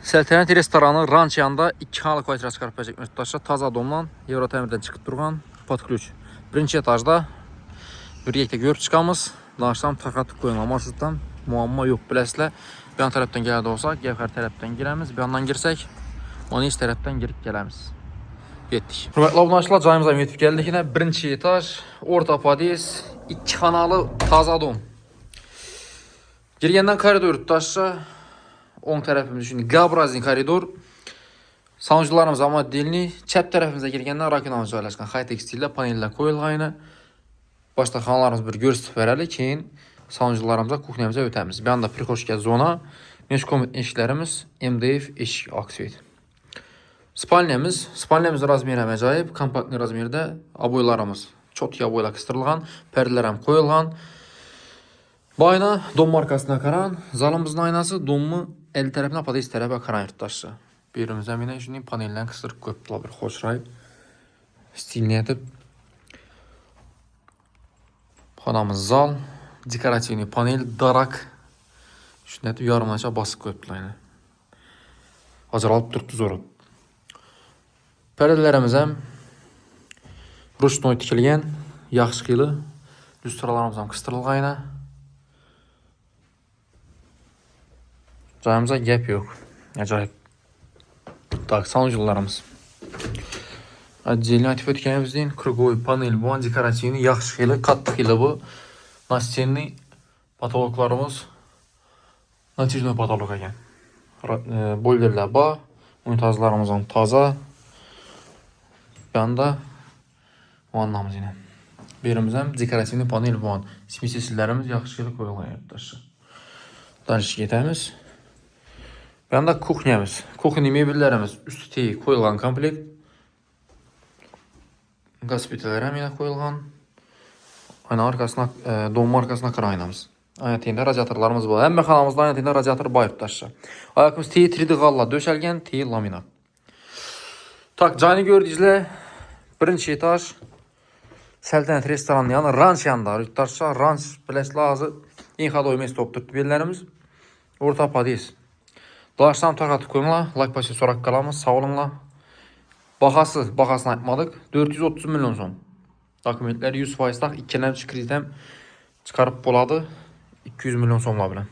Səltənət restoranı ranç yanında 2 xanalı kvartira çıxarıb verəcək yurttaşlar. Taza domdan Evrotəmirdən çıxıb durğan pod ключ. Birinci etajda bir yekə görüb çıxamız. Danışsam taxat qoyulmamasından muamma yox. Biləsizlər, bir yan tərəfdən gəldə olsaq, Gəvxər tərəfdən girəmiz. Bir yandan girsək, Monis tərəfdən girib gələmiz. Getdik. Hürmətli abunəçilər, cayımıza yetib gəldik. Yine birinci etaj, orta podiyes, 2 xanalı taza dom. Girgəndən koridor yurttaşlar. 10 tərəfimiz üçün Qabrazin koridor. Sanucularımız amma dilini. Çəp tərəfimizə girgəndən rakinamız joylashqan. Xay tekstillə panellər qoyulğayını. Başda xanalarımız bir göstərib verəli ki, sanucularımıza, kuxnyamıza ötəmiz. Bir anda prixoşka zona, meşkomit eşiklərimiz, MDF eşik aksiyet. Spalnyamiz razmeri acayip, kompaktli razmerdə aboylarımız çok iyi aboyla kıstırılğan, pərdələrəm qoyulğan. Bu ayna dom markasına qaran, zalımızın aynası domu 50 tərəfinə patates tərəfə qaran yurttaşlar. Birimiz əminə üçün panellərini qıstırıb qoyubdular bir xoşray. Stilini edib. Xanamız zal, dekorativni panel, darak. Şunu edib yarımlaşa basıb qoyubdular yine. Acaralıp durdu zoru. Pərdələrimiz həm ruşnoy tikilgən, yaxşı xili. Lüstralarımız həm qıstırılğayına. Cayımıza gəp yox. Acayip. Так, sanucularımız. Отдельно атып өткенімізден круговой панель bu an dekorativni yaxşı xili, qatlı xili bu. Nastenli patologlarımız natijnoy patolog ekan. Boylerlər ba, unitazlarımızın taza. Yanda vannamız yine. Birimiz həm dekorativni panel bu an. Simisillərimiz yaxşı xili qoyulğan yurttaşlar. Danışıq getəmiz. Bir anda kuxnyamız. Kuxni mebellərimiz üstü teyi qoyulğan komplekt. Qaspitelərəm yine qoyulğan. Ayna arkasına, donma arkasına qara aynamız. Ayna teyində radiatorlarımız var. Həmmə xanamızda ayna teyində radiator var yurttaşlar. Ayaqımız teyi 3D qalla döşəlgən, teyi laminat. Tak, cayını gördüyüzlər. Birinci etaj. Səltənət restoranı yanı ranç yanında yurttaşlar. Ranç biləsizlər azı. İnxadoy mes topdur bellərimiz. Orta podiyes. Dalaşdan taxatı qoyunla, like pası sorak qalamız, sağ olunla. Baxasını aytmadıq, 430 milyon son. Dokumentlər 100% taq, 2 kreditəm çıxarıb boladı, 200 milyon sonla bilən.